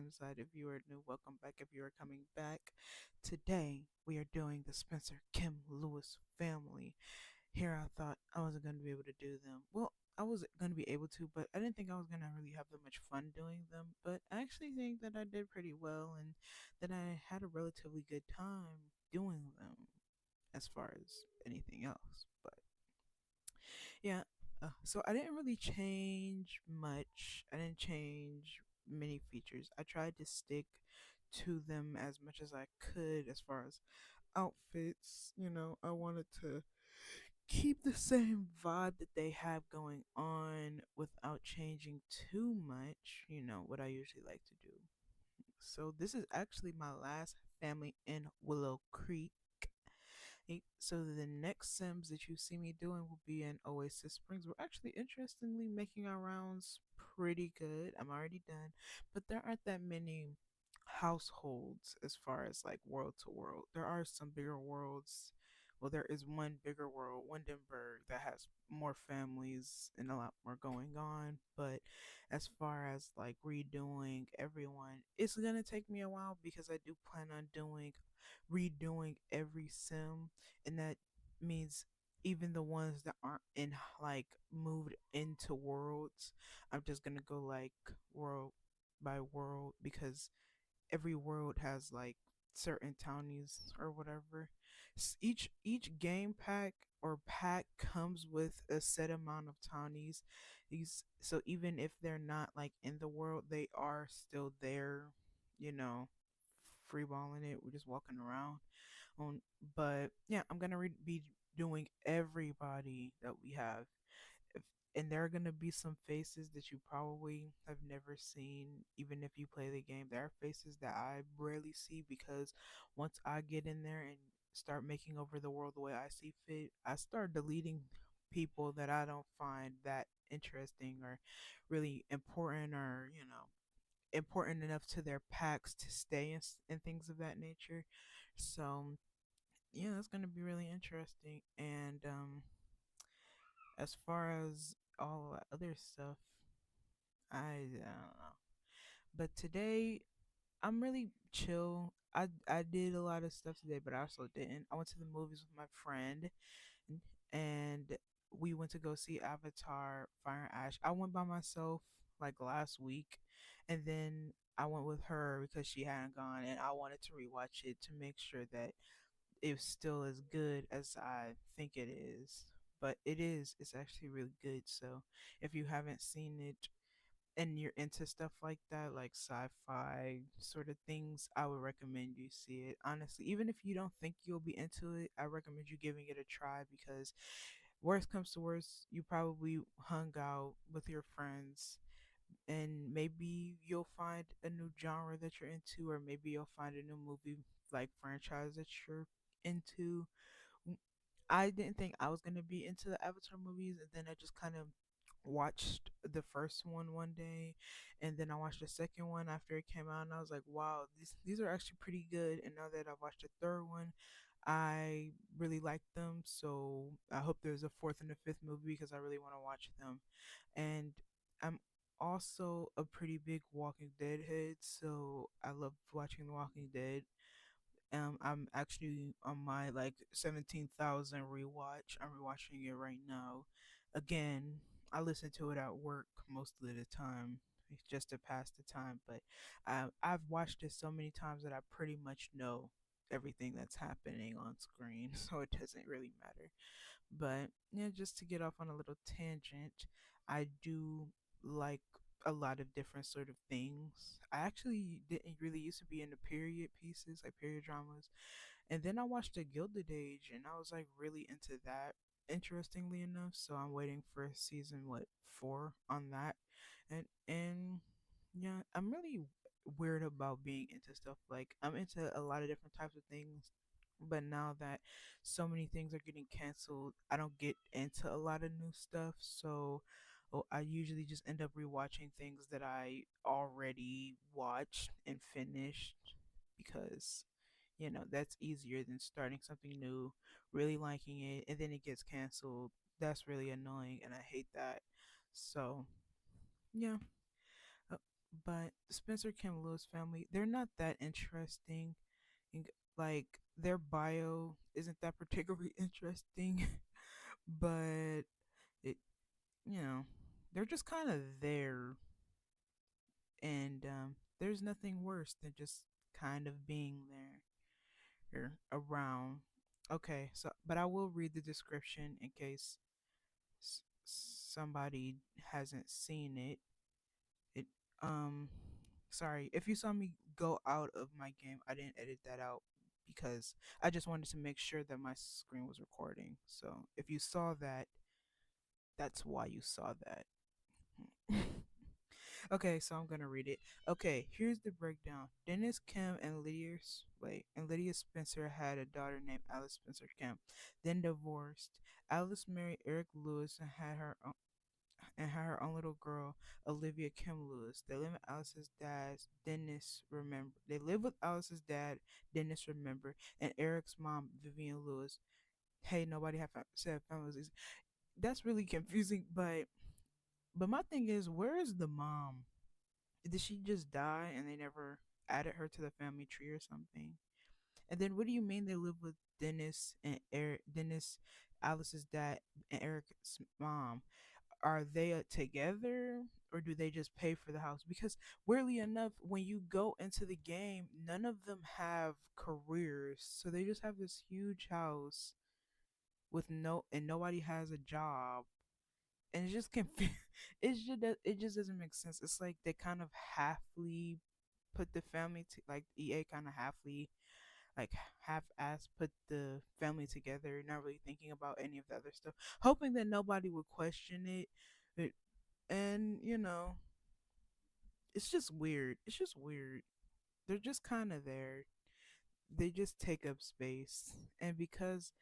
Sim side. If you are new, welcome back. If you are coming back, today we are doing the Spencer Kim Lewis family. Here I thought I wasn't going to be able to do them. Well, I was going to be able to, but I didn't think I was going to really have that much fun doing them. But I actually think that I did pretty well and that I had a relatively good time doing them as far as anything else. But yeah. So I didn't really change much. I didn't change many features. I tried to stick to them as much as I could as far as outfits. I wanted to keep the same vibe that they have going on without changing too much, what I usually like to do. So this is actually my last family in Willow Creek. So the next Sims that you see me doing will be in Oasis Springs. We're actually interestingly making our rounds pretty good. I'm already done, but there aren't that many households as far as like world to world. There are some bigger worlds. Well, there is one bigger world, Windenburg, that has more families and a lot more going on. But as far as like redoing everyone, it's gonna take me a while because I do plan on doing redoing every sim, and that means even the ones that aren't in like moved into worlds, I'm just gonna go like world by world because every world has like certain townies or whatever. Each game pack or pack comes with a set amount of townies. These so even if they're not like in the world, they are still there, you know, freeballing it. We're just walking around on. But yeah, I'm gonna be doing everybody that we have. If, and there are gonna be some faces that you probably have never seen, even if you play the game. There are faces that I rarely see because once I get in there and start making over the world the way I see fit, I start deleting people that I don't find that interesting or really important or important enough to their packs to stay and things of that nature. So yeah, it's gonna be really interesting. And as far as all the other stuff, I don't know. But today I'm really chill. I did a lot of stuff today, but I also didn't. I went to the movies with my friend, and we went to go see Avatar: Fire and Ash. I went by myself like last week, and then I went with her because she hadn't gone, and I wanted to rewatch it to make sure that it's still as good as I think it is. But it is. It's actually really good. So if you haven't seen it and you're into stuff like that, like sci-fi sort of things, I would recommend you see it. Honestly, even if you don't think you'll be into it, I recommend you giving it a try because worst comes to worst, you probably hung out with your friends and maybe you'll find a new genre that you're into, or maybe you'll find a new movie like franchise that you're into. I didn't think I was gonna be into the Avatar movies, and then I just kind of watched the first one day, and then I watched the second one after it came out, and I was like, wow, these are actually pretty good. And now that I've watched the third one, I really like them. So I hope there's a fourth and a fifth movie because I really want to watch them. And I'm also a pretty big Walking Dead head, so I love watching The Walking Dead. I'm actually on my like 17,000 rewatch. I'm rewatching it right now. Again, I listen to it at work most of the time. It's just to pass the time, but I've watched it so many times that I pretty much know everything that's happening on screen, so it doesn't really matter. But yeah, just to get off on a little tangent, I do like a lot of different sort of things. I actually didn't really used to be into period pieces, like period dramas. And then I watched The Gilded Age and I was like really into that, interestingly enough. So I'm waiting for season what 4 on that. And yeah, I'm really weird about being into stuff like I'm into a lot of different types of things, but now that so many things are getting canceled, I don't get into a lot of new stuff. So I usually just end up rewatching things that I already watched and finished because that's easier than starting something new, really liking it, and then it gets canceled. That's really annoying, and I hate that. So yeah. But Spencer Kim Lewis family, they're not that interesting. And, like their bio isn't that particularly interesting, but it you know they're just kind of there, and there's nothing worse than just kind of being there or around. Okay, so but I will read the description in case somebody hasn't seen it. It sorry if you saw me go out of my game. I didn't edit that out because I just wanted to make sure that my screen was recording. So if you saw that, that's why you saw that. Okay, so I'm gonna read it. Okay, here's the breakdown. Dennis Kim and Lydia Spencer had a daughter named Alice Spencer Kim, then divorced. Alice married Eric Lewis and had her own little girl, Olivia Kim Lewis. They live with Alice's dad, Dennis Remember, and Eric's mom, Vivian Lewis. Hey, nobody have said families. That's really confusing, but my thing is, where is the mom? Did she just die and they never added her to the family tree or something? And then what do you mean they live with Dennis and Eric? Dennis, Alice's dad, and Eric's mom. Are they together, or do they just pay for the house? Because weirdly enough, when you go into the game, none of them have careers, so they just have this huge house with nobody has a job, and it's just it just doesn't make sense. It's like they kind of halfly put the family to like EA kind of halfly like half-ass put the family together, not really thinking about any of the other stuff, hoping that nobody would question it. And it's just weird. It's just weird. They're just kind of there. They just take up space, and because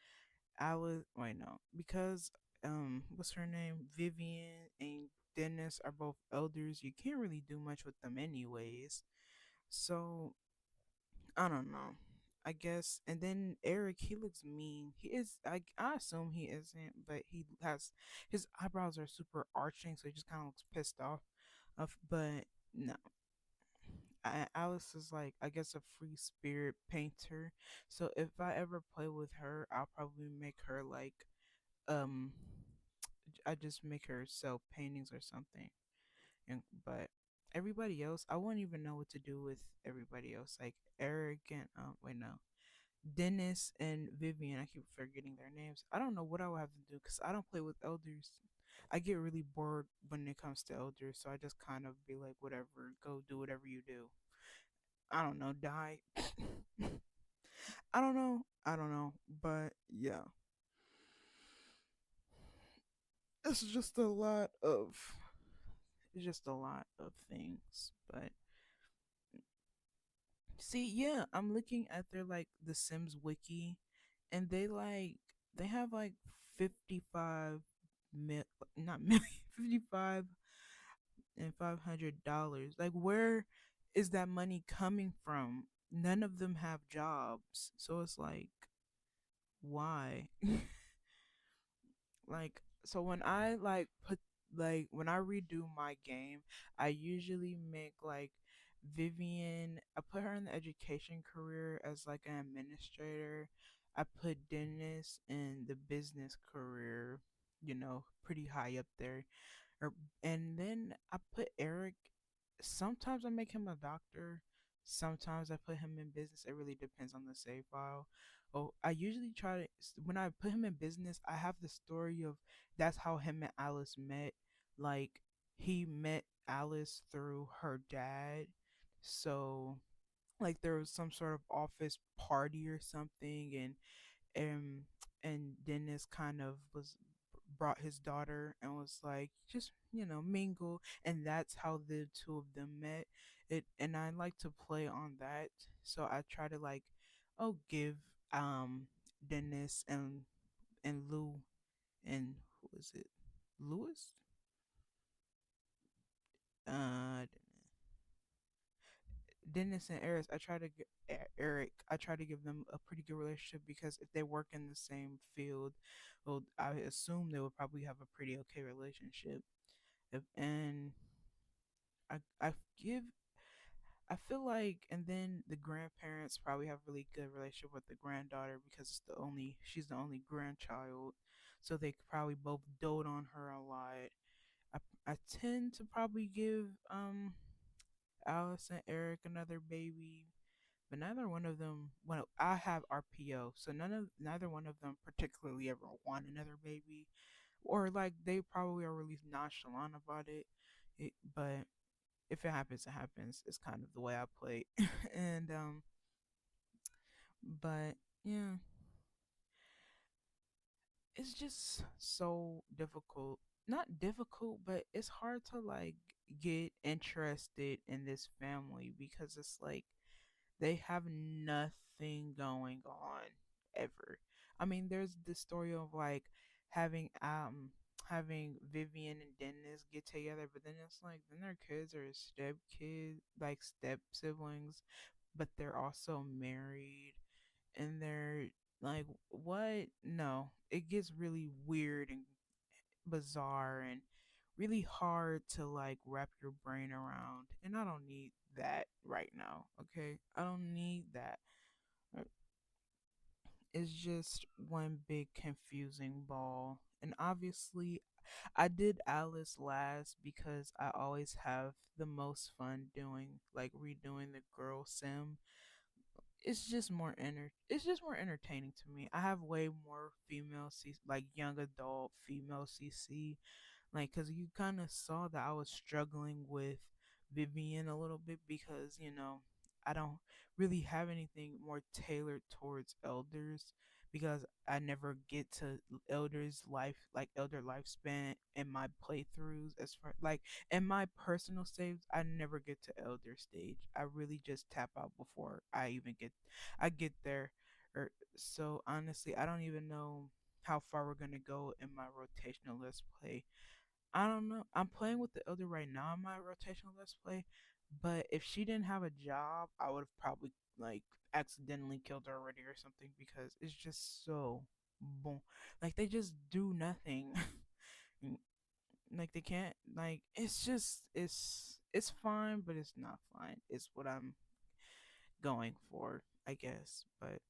Alice, wait no, because what's her name, Vivian and Dennis are both elders. You can't really do much with them, anyways. So I don't know. I guess. And then Eric, he looks mean. He is. I assume he isn't, but he has his eyebrows are super arching, so he just kind of looks pissed off. But no, Alice is like I guess a free spirit painter. So if I ever play with her, I'll probably make her like um, I just make her sell paintings or something. And but everybody else, I wouldn't even know what to do with everybody else. Like Eric and wait no, Dennis and Vivian. I keep forgetting their names. I don't know what I would have to do because I don't play with elders. I get really bored when it comes to elders, so I just kind of be like, whatever, go do whatever you do. I don't know, die. I don't know. I don't know. But yeah, it's just a lot of it's just a lot of things. But see, yeah, I'm looking at their like the Sims wiki, and they have like 55 mil, not million, 55 and $500. Like, where is that money coming from? None of them have jobs, so it's like, why? Like, so when I when I redo my game, I usually make like Vivian, I put her in the education career as like an administrator. I put Dennis in the business career, pretty high up there. Or, and then I put Eric, sometimes I make him a doctor, sometimes I put him in business. It really depends on the save file. Oh, I usually try to when I put him in business, I have the story of that's how him and Alice met. Like he met Alice through her dad. So like there was some sort of office party or something, and and Dennis kind of was brought his daughter and was like just mingle, and that's how the two of them met. It and I like to play on that, so I try to like give Dennis and Lou and who is it, Lewis, uh Dennis and Eric. Eric. I try to give them a pretty good relationship because if they work in the same field, well, I assume they would probably have a pretty okay relationship. And I give I feel like, and then the grandparents probably have really good relationship with the granddaughter because she's the only grandchild, so they could probably both dote on her a lot. I tend to probably give Alice and Eric another baby, but neither one of them. Well, I have RPO, so neither one of them particularly ever want another baby, or like they probably are really nonchalant about it. But if it happens, it happens. It's kind of the way I play, and but yeah, it's just so difficult. Not difficult, but it's hard to like get interested in this family because it's like they have nothing going on ever. I mean, there's the story of like having having Vivian and Dennis get together, but then it's like then their kids are step kids, like step siblings, but they're also married and they're like what? No, it gets really weird and bizarre and really hard to like wrap your brain around. And I don't need that right now, okay? I don't need that. Uh, It's just one big confusing ball. And obviously, I did Alice last because I always have the most fun doing like redoing the girl sim. It's just more entertaining to me. I have way more like young adult female CC, like because you kind of saw that I was struggling with Vivian a little bit because I don't really have anything more tailored towards elders because I never get to elders life like elder lifespan in my playthroughs. As far like in my personal saves, I never get to elder stage. I really just tap out before I get there. Or so honestly, I don't even know how far we're gonna go in my rotational let's play. I don't know. I'm playing with the elder right now in my rotational let's play, but if she didn't have a job, I would have probably like accidentally killed her already or something because it's just so boom. Like they just do nothing. Like they can't like it's fine, but it's not fine. It's what I'm going for, I guess. But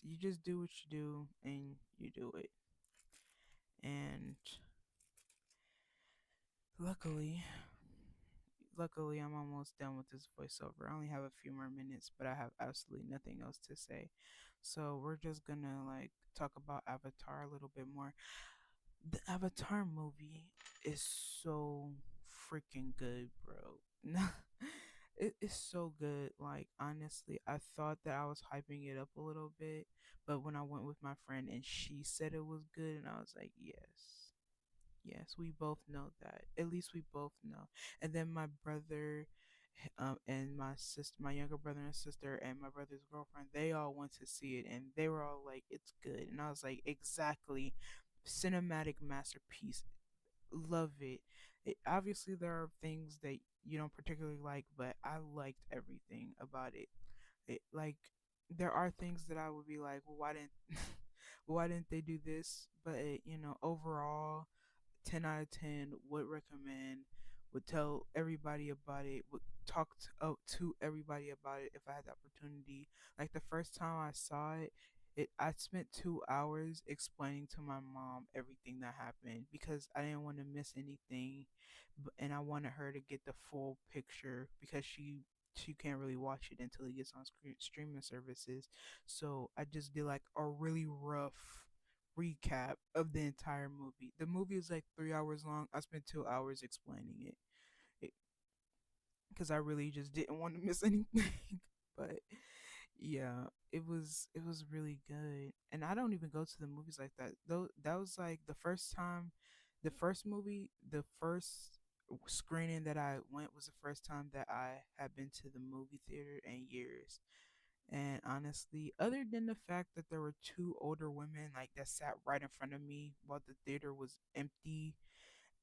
you just do what you do and you do it. And luckily luckily, I'm almost done with this voiceover. I only have a few more minutes, but I have absolutely nothing else to say. So we're just gonna like talk about Avatar a little bit more. The Avatar movie is so freaking good, bro. It is so good. Like honestly, I thought that I was hyping it up a little bit, but when I went with my friend and she said it was good, and I was like, yes, yes, we both know that. At least we both know. And then my brother, and my sister, my younger brother and sister, and my brother's girlfriend, they all went to see it, and they were all like, "It's good," and I was like, "Exactly, cinematic masterpiece. Love it." Obviously, there are things that you don't particularly like, but I liked everything about it. Like, there are things that I would be like, "Well, why didn't, why didn't they do this?" But overall 10 out of 10 would recommend, would tell everybody about it, would to everybody about it if I had the opportunity. Like the first time I saw it I spent 2 hours explaining to my mom everything that happened because I didn't want to miss anything, and I wanted her to get the full picture because she can't really watch it until it gets on streaming services. So I just did like a really rough recap of the entire movie. The movie is like 3 hours long. I spent 2 hours explaining it because I really just didn't want to miss anything. But yeah, it was really good. And I don't even go to the movies like that. Though that was like the first time, the first screening that I went was the first time that I had been to the movie theater in years. And honestly, other than the fact that there were two older women like that sat right in front of me while the theater was empty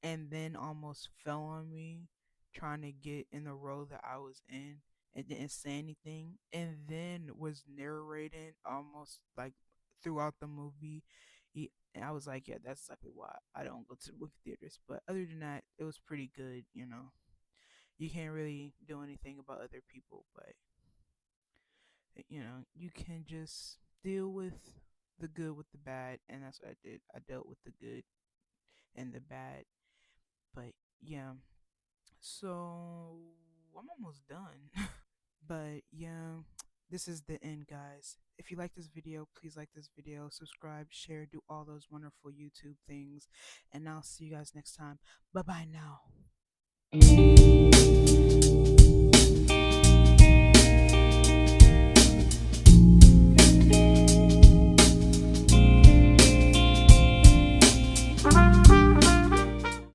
and then almost fell on me trying to get in the row that I was in and didn't say anything and then was narrating almost like throughout the movie. And I was like, yeah, that's exactly why I don't go to movie theaters. But other than that, it was pretty good. you can't really do anything about other people, but you can just deal with the good with the bad, and that's what I did. I dealt with the good and the bad. But yeah, so I'm almost done. But yeah, this is the end, guys. If you like this video, please like this video, subscribe, share, do all those wonderful YouTube things, and I'll see you guys next time. Bye bye now.